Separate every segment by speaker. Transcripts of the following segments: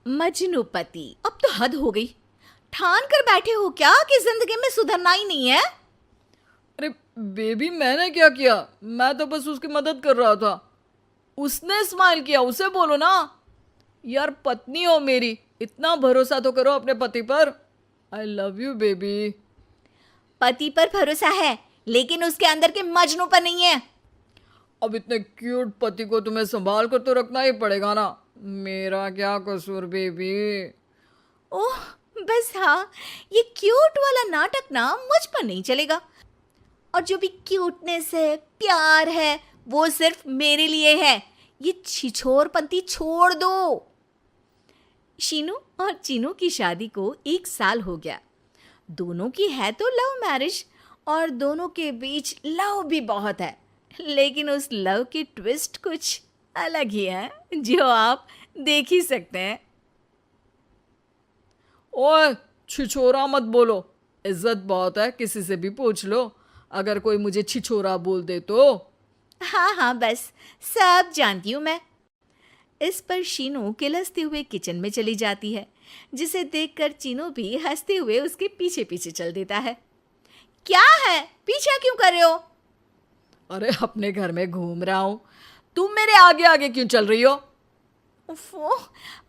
Speaker 1: मजनूपति, अब तो हद हो गई। ठान कर बैठे हो क्या कि जिंदगी में सुधरना ही नहीं है?
Speaker 2: अरे बेबी, मैंने क्या किया? मैं तो बस उसकी मदद कर रहा था। उसने स्माइल किया, उसे बोलो ना। यार, पत्नी हो मेरी, इतना भरोसा तो करो अपने पति पर। I love you baby.
Speaker 1: पति पर भरोसा है, लेकिन उसके अंदर के मजनू पर नहीं है।
Speaker 2: अब इतने क्यूट पति को तुम्हें संभाल कर तो रखना ही पड़ेगा ना। मेरा क्या कसूर बेबी?
Speaker 1: ओह, बस हाँ, ये क्यूट वाला नाटक ना मुझ पर नहीं चलेगा। और जो भी क्यूटनेस है, प्यार है, वो सिर्फ मेरे लिए है। ये छिछोरपंती छोड़ दो। शीनू और चीनू की शादी को 1 साल हो गया। दोनों की है तो लव मैरिज, और दोनों के बीच लव भी बहुत है। लेकिन उस लव की ट्विस्ट कुछ अलग ही है, जो आप देख ही सकते हैं।
Speaker 2: ओए, छिछोरा मत बोलो। इज्जत बहुत है, किसी से भी पूछ लो। अगर कोई मुझे छिछोरा बोल दे तो।
Speaker 1: हाँ हाँ, बस सब जानती हूँ मैं। इस पर शीनू किलसते हुए किचन में चली जाती है, जिसे देखकर चीनू भी हंसते हुए उसके पीछे पीछे चल देता है। क्या है, पीछा क्यों कर रहे हो?
Speaker 2: अरे, अपने घर में घूम रहा हूं। तुम मेरे आगे आगे क्यों चल रही हो?
Speaker 1: उफ़ो,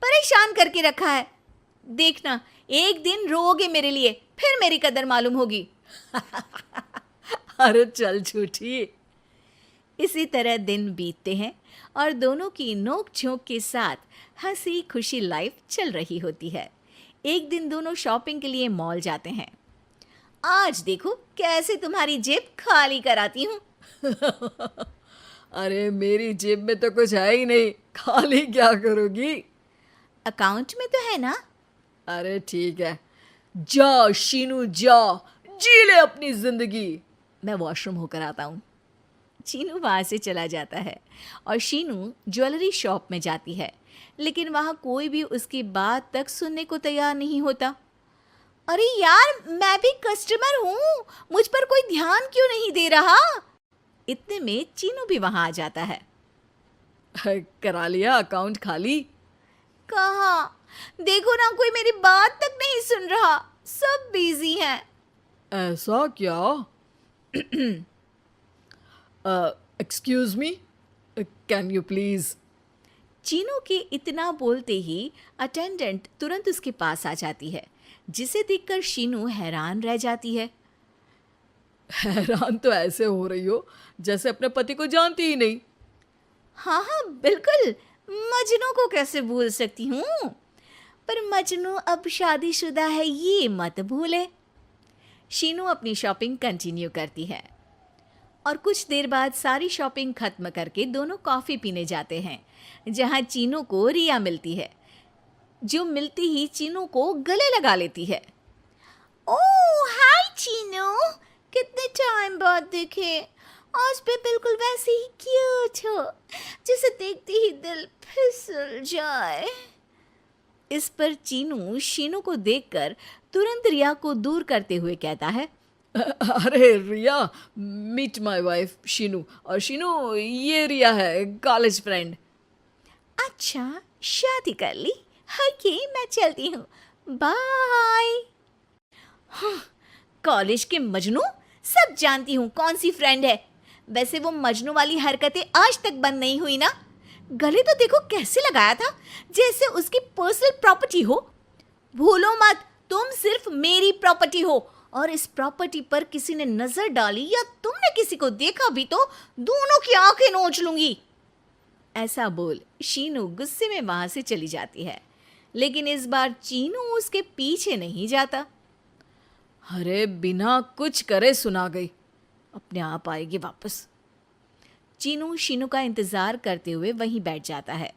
Speaker 1: परेशान करके रखा है। देखना, एक दिन रोओगे मेरे लिए, फिर मेरी कदर मालूम होगी।
Speaker 2: अरे चल झूठी।
Speaker 1: इसी तरह दिन बीतते हैं और दोनों की नोक झोंक के साथ हंसी खुशी लाइफ चल रही होती है। एक दिन दोनों शॉपिंग के लिए मॉल जाते हैं। आज देखो कैसे तुम्हारी जेब खाली कराती हूँ।
Speaker 2: अरे, मेरी जेब में तो कुछ है ही नहीं, खाली क्या करोगी?
Speaker 1: अकाउंट में तो है ना?
Speaker 2: अरे ठीक है, जा शीनू जा, जी ले अपनी जिंदगी।
Speaker 1: मैं वॉशरूम होकर आता हूँ। चीनू वहाँ से चला जाता है और शीनू ज्वेलरी शॉप में जाती है, लेकिन वहाँ कोई भी उसकी बात तक सुनने को तैयार नहीं होता। अरे यार, मैं भी कस्टमर हूँ, मुझ पर कोई ध्यान क्यों नहीं दे रहा? इतने में चीनू भी वहाँ आ जाता है।
Speaker 2: करा लिया अकाउंट खाली?
Speaker 1: कहाँ? देखो ना, कोई मेरी बात तक नहीं सुन रहा, सब बिजी हैं।
Speaker 2: ऐसा क्या? Excuse me, can you please?
Speaker 1: Chinu के इतना बोलते ही अटेंडेंट तुरंत उसके पास आ जाती है, जिसे देखकर शीनू हैरान रह जाती है।
Speaker 2: हैरान तो ऐसे हो रही हो जैसे अपने पति को जानती ही नहीं।
Speaker 1: हाँ हाँ, बिल्कुल, मजनू को कैसे भूल सकती हूँ? पर मजनू अब शादीशुदा है, ये मत भूले। शीनू अपनी शॉपिंग कंटिन्यू करती है और कुछ देर बाद सारी शॉपिंग खत्म करके दोनों कॉफ़ी पीने जाते हैं, जहाँ चीनू को रिया मिलती है, जो मिलती ही चीनू को गले लगा लेती है। ओह हाय चीनू, कितने टाइम बाद देखे। आज भी बिल्कुल वैसे ही क्यूट हो, जिसे देखते ही दिल फिसल जाए। इस पर चीनू शीनू को देखकर तुरंत रिया को दूर करते हुए कहता है।
Speaker 2: अरे रिया, मीट माय वाइफ शीनू। और शीनू, ये रिया है, कॉलेज फ्रेंड।
Speaker 1: अच्छा, शादी कर ली? ओके, मैं चलती हूँ, बाय। कॉलेज के मजनू, सब जानती हूँ कौन सी फ्रेंड है। वैसे वो मजनू वाली हरकतें आज तक बंद नहीं हुई ना। गले तो देखो कैसे लगाया था, जैसे उसकी पर्सनल प्रॉपर्टी हो। भूलो मत, तुम सिर्फ मेरी प्रॉपर्टी हो, और इस प्रॉपर्टी पर किसी ने नजर डाली या तुमने किसी को देखा भी तो दोनों की आंखें नोच लूंगी। ऐसा बोल शीनू गुस्से में वहां से चली जाती है, लेकिन इस बार चीनू उसके पीछे नहीं जाता।
Speaker 2: अरे, बिना कुछ करे सुना गई, अपने आप आएगी वापस।
Speaker 1: चीनू शीनू का इंतजार करते हुए वहीं बैठ जाता है।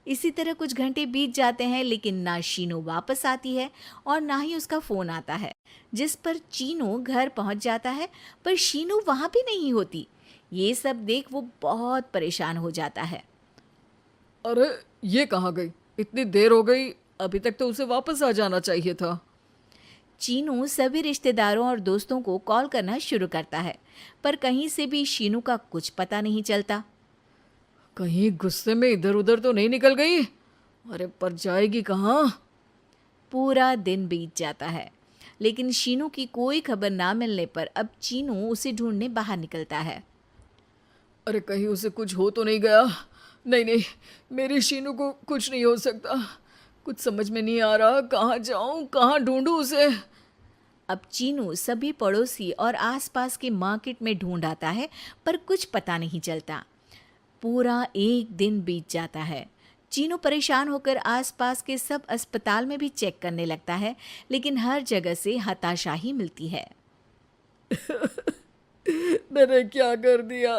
Speaker 1: इसी तरह कुछ घंटे बीत जाते हैं, लेकिन ना शीनू वापस आती है और ना ही उसका फोन आता है, जिस पर चीनू घर पहुंच जाता है, पर शीनू वहां भी नहीं होती। ये सब देख वो बहुत परेशान हो जाता है।
Speaker 2: अरे, ये कहाँ गई? इतनी देर हो गई, अभी तक तो उसे वापस आ जाना चाहिए था।
Speaker 1: चीनू सभी रिश्तेदारों और दोस्तों को कॉल करना शुरू करता है, पर कहीं से भी शीनू का कुछ पता नहीं चलता।
Speaker 2: कहीं गुस्से में इधर उधर तो नहीं निकल गई? अरे पर जाएगी कहाँ?
Speaker 1: पूरा दिन बीत जाता है, लेकिन शीनू की कोई खबर ना मिलने पर अब चीनू उसे ढूंढने बाहर निकलता है।
Speaker 2: अरे कहीं उसे कुछ हो तो नहीं गया? नहीं नहीं, मेरी शीनू को कुछ नहीं हो सकता। कुछ समझ में नहीं आ रहा, कहाँ जाऊँ, कहाँ ढूंढूं उसे।
Speaker 1: अब चीनू सभी पड़ोसी और आसपास के मार्केट में ढूंढ आता है, पर कुछ पता नहीं चलता। पूरा एक दिन बीत जाता है। चीनू परेशान होकर आसपास के सब अस्पताल में भी चेक करने लगता है, लेकिन हर जगह से हताशा ही मिलती है।
Speaker 2: मैंने क्या कर दिया?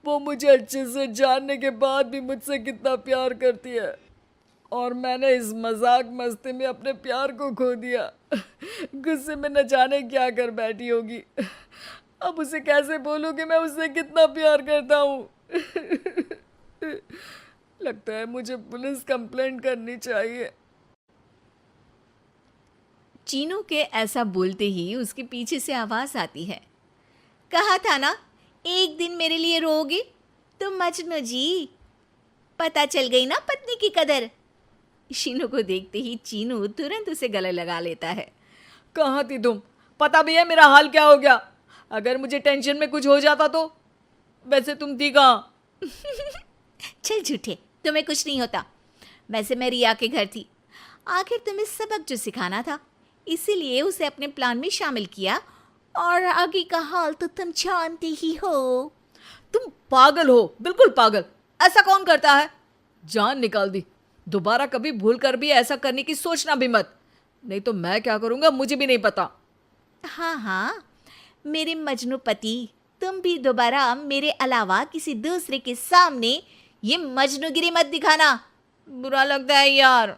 Speaker 2: वो मुझे अच्छे से जानने के बाद भी मुझसे कितना प्यार करती है, और मैंने इस मजाक मस्ती में अपने प्यार को खो दिया। गुस्से में न जाने क्या कर बैठी होगी। अब उसे कैसे बोलूं कि मैं उससे कितना प्यार करता हूँ। लगता है मुझे पुलिस कंप्लेंट करनी चाहिए।
Speaker 1: चीनू के ऐसा बोलते ही उसके पीछे से आवाज आती है। कहा था ना, एक दिन मेरे लिए रोओगे तुम मजनू जी। पता चल गई ना पत्नी की कदर। शीनू को देखते ही चीनू तुरंत उसे गले लगा लेता है।
Speaker 2: कहाँ थी तुम? पता भी है मेरा हाल क्या हो गया? अगर मुझे टेंशन में कुछ हो जाता तो? वैसे तुम थी कहाँ?
Speaker 1: चल झूठे, तुम्हें कुछ नहीं होता। वैसे मैं रिया के घर थी। आखिर तुम्हें सबक जो सिखाना था, इसीलिए उसे अपने प्लान में शामिल किया, और आगे का हाल तो तुम जानते ही हो।
Speaker 2: तुम पागल हो, बिल्कुल पागल। ऐसा कौन करता है? जान निकाल दी। दोबारा कभी भूल कर भी ऐसा करने की सोचना भी मत, नहीं तो मैं क्या करूंगा मुझे भी नहीं पता।
Speaker 1: हाँ हाँ, मेरे मजनू पति, तुम भी दोबारा मेरे अलावा किसी दूसरे के सामने ये मजनूगिरी मत दिखाना। बुरा लगता है यार।